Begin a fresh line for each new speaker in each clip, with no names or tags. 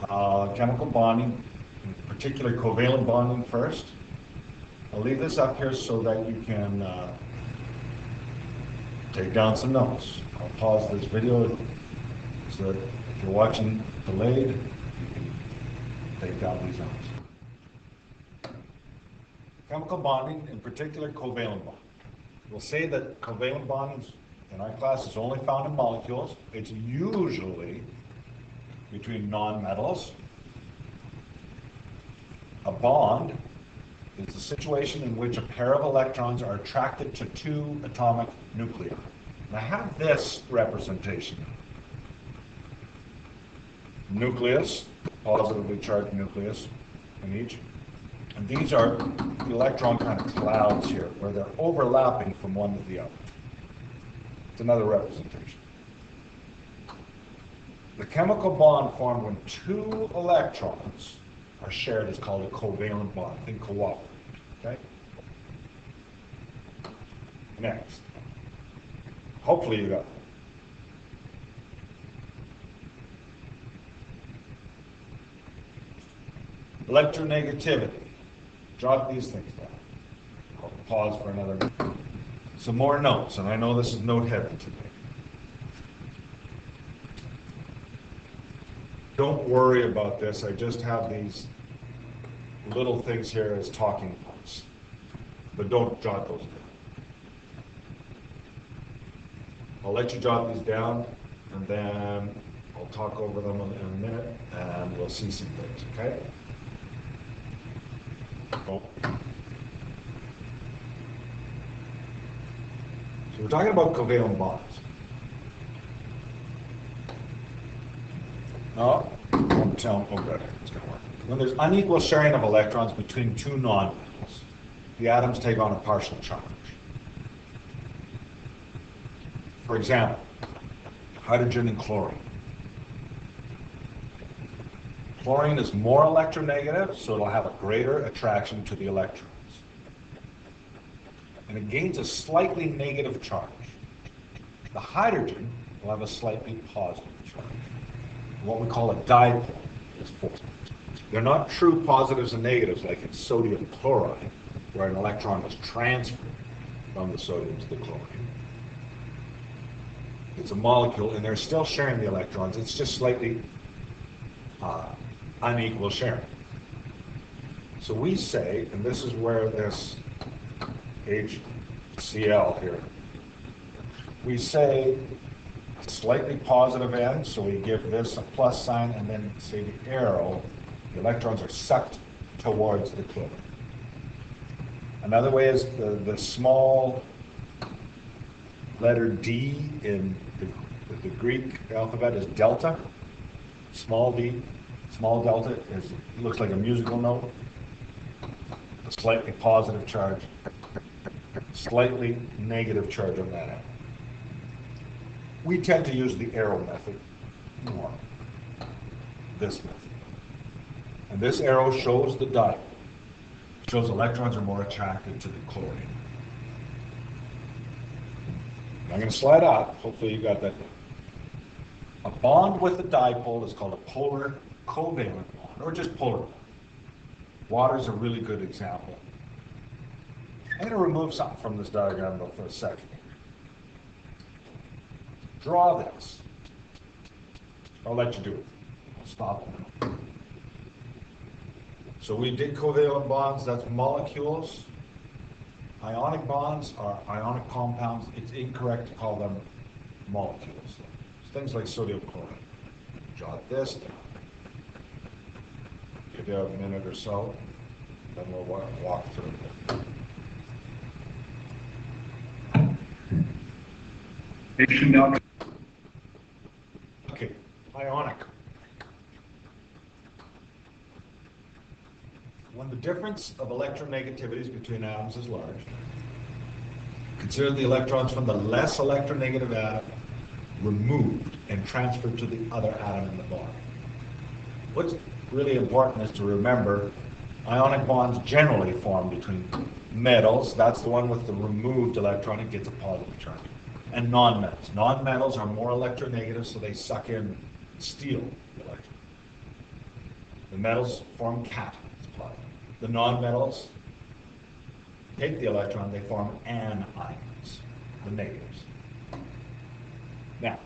chemical bonding, in particular covalent bonding first. I'll leave this up here so that you can take down some notes. I'll pause this video so that if you're watching delayed, you can take down these notes. Chemical bonding, in particular covalent bonding. We'll say that covalent bonding in our class is only found in molecules. It's usually between nonmetals. A bond is a situation in which a pair of electrons are attracted to two atomic nuclei. And I have this representation. Nucleus, positively charged nucleus in each. And these are the electron kind of clouds here, where they're overlapping from one to the other. It's another representation. The chemical bond formed when two electrons are shared is called a covalent bond. Think cooperative. Okay? Next. Hopefully you got it. Electronegativity. Jot these things down. I'll pause for another minute. Some more notes, and I know this is note heavy today. Don't worry about this. I just have these little things here as talking points. But don't jot those down. I'll let you jot these down, and then I'll talk over them in a minute, and we'll see some things, okay? Oh. So we're talking about covalent bonds. No, don't tell me. Oh, good. It's going to work. When there's unequal sharing of electrons between two nonmetals, the atoms take on a partial charge. For example, hydrogen and chlorine. Chlorine is more electronegative, so it'll have a greater attraction to the electrons. And it gains a slightly negative charge. The hydrogen will have a slightly positive charge. What we call a dipole is formed. They're not true positives and negatives like in sodium chloride, where an electron was transferred from the sodium to the chlorine. It's a molecule, and they're still sharing the electrons. It's just slightly unequal sharing. So we say, and this is where this HCl here, we say slightly positive end, so we give this a plus sign, and then say the arrow, the electrons are sucked towards the chlorine. Another way is the small letter D in the Greek alphabet is delta. Small d, small delta looks like a musical note. A slightly positive charge, slightly negative charge on that end. We tend to use the arrow method more. This method. And this arrow shows the dipole. It shows electrons are more attracted to the chlorine. I'm going to slide out. Hopefully you got that. A bond with a dipole is called a polar covalent bond, or just polar bond. Water is a really good example. I'm going to remove something from this diagram though for a second. Draw this. I'll let you do it. I'll stop. So we did covalent bonds, that's molecules. Ionic bonds are ionic compounds. It's incorrect to call them molecules. Things like sodium chloride. Jot this down. Give you a minute or so, then we'll walk through it. Okay, ionic. When the difference of electronegativities between atoms is large, consider the electrons from the less electronegative atom removed and transferred to the other atom in the bond. What's really important is to remember ionic bonds generally form between metals, that's the one with the removed electron, it gets a positive charge, and nonmetals. Nonmetals are more electronegative, so they suck in, steal the electron. metals form cations. The nonmetals take the electron, they form anions, the negatives. Now,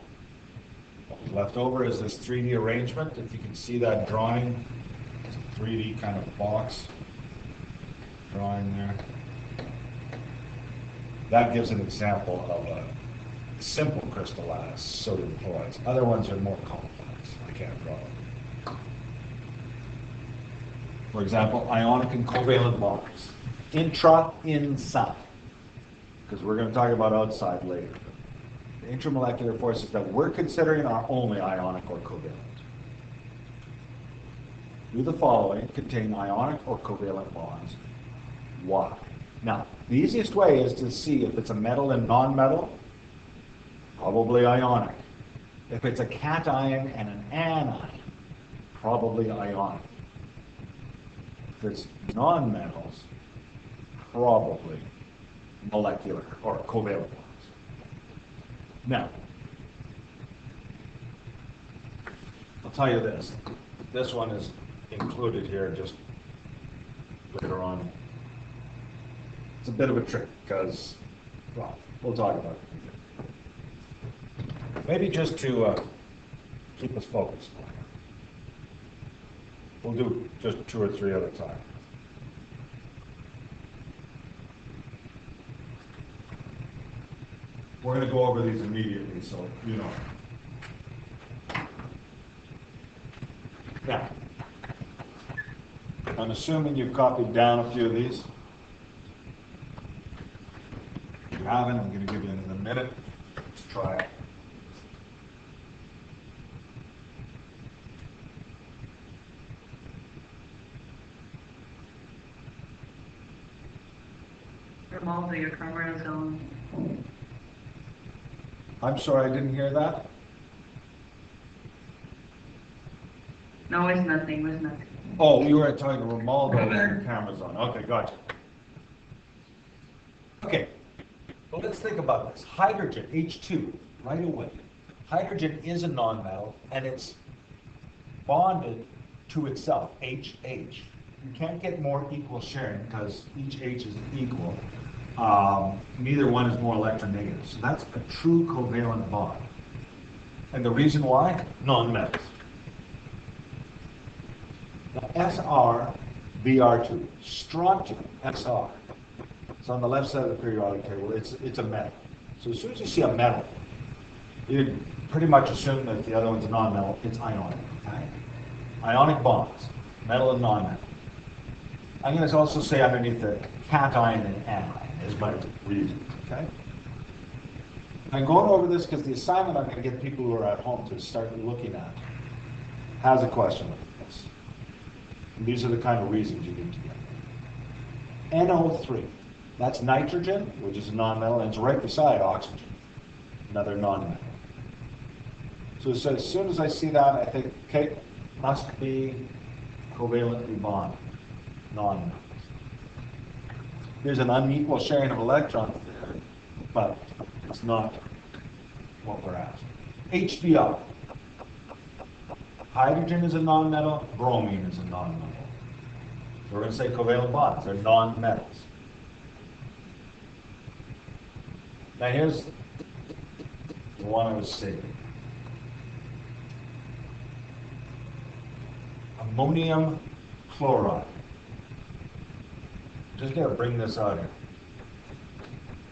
what's left over is this 3D arrangement. If you can see that drawing, it's a 3D kind of box drawing there. That gives an example of a simple crystallized sodium chlorides. Other ones are more complex. I can't draw them. For example, ionic and covalent bonds. Inside. Because we're going to talk about outside later. The intermolecular forces that we're considering are only ionic or covalent. Do the following contain ionic or covalent bonds. Why? Now, the easiest way is to see if it's a metal and nonmetal, probably ionic. If it's a cation and an anion, probably ionic. If it's nonmetals, probably molecular or covalent bonds. Now, I'll tell you this. This one is included here just later on. It's a bit of a trick because, well, we'll talk about it. Maybe just to keep us focused. We'll do just 2 or 3 at a time. We're going to go over these immediately, so you know. Now, I'm assuming you've copied down a few of these. If you haven't, I'm going to give you another minute to try it.
Romaldo, your camera is on.
I'm sorry, I didn't hear that.
No, it's nothing, it's nothing.
Oh, you were talking to Romaldo and your camera's on. Okay, gotcha. Okay, well, let's think about this. Hydrogen, H2, right away. Hydrogen is a nonmetal, and it's bonded to itself, HH. You can't get more equal sharing because each H is equal. Neither one is more electronegative. So that's a true covalent bond. And the reason why? Nonmetals. Now, SR, Br2, strontium, SR. It's on the left side of the periodic table. It's a metal. So as soon as you see a metal, you pretty much assume that the other one's a nonmetal. It's ionic. Okay? Ionic bonds, metal and nonmetal. I'm going to also say underneath the cation and anion is my reason. Okay? I'm going over this because the assignment I'm going to get people who are at home to start looking at has a question like this. And these are the kind of reasons you need to get. NO3. That's nitrogen, which is a nonmetal, and it's right beside oxygen, another nonmetal. So as soon as I see that, I think, okay, must be covalently bonded, nonmetals. There's an unequal sharing of electrons there, but it's not what we're after. HBr. Hydrogen is a nonmetal, bromine is a nonmetal. So we're going to say covalent bonds, they're nonmetals. Now here's the one I was saving. Ammonium chloride. Just got to bring this out here.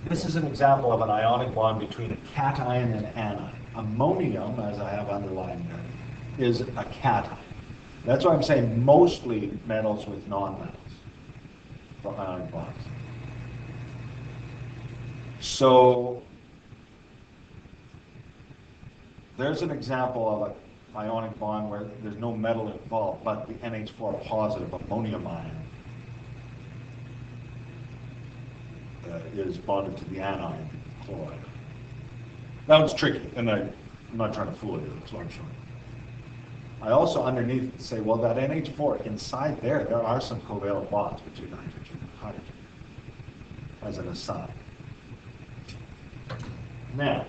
This is an example of an ionic bond between a cation and an anion. Ammonium, as I have underlined there, is a cation. That's why I'm saying mostly metals with nonmetals for ionic bonds. So there's an example of an ionic bond where there's no metal involved, but the NH4 positive ammonium ion is bonded to the anion chloride. That one's tricky, and I'm not trying to fool you, that's what I'm showing. I also underneath say, well, that NH4, inside there are some covalent bonds between nitrogen and hydrogen, as an aside. Now,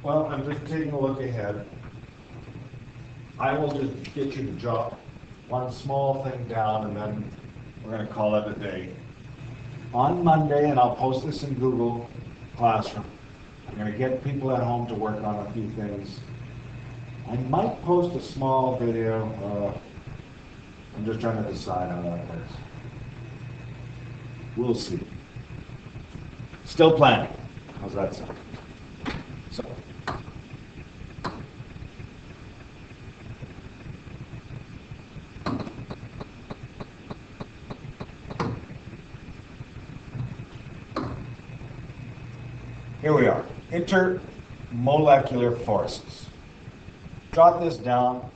Well, I'm just taking a look ahead. I will just get you to jot one small thing down and then we're gonna call it a day. On Monday, and I'll post this in Google Classroom, I'm gonna get people at home to work on a few things. I might post a small video. I'm just trying to decide how that works. We'll see. Still planning. How's that sound? So. Here we are, intermolecular forces. Jot this down.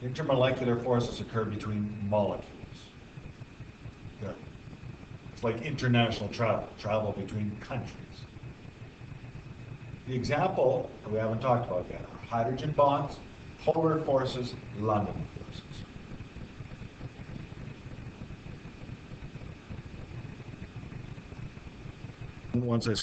Intermolecular forces occur between molecules. Good. It's like international travel between countries. The example that we haven't talked about yet are hydrogen bonds, polar forces, London forces. Once I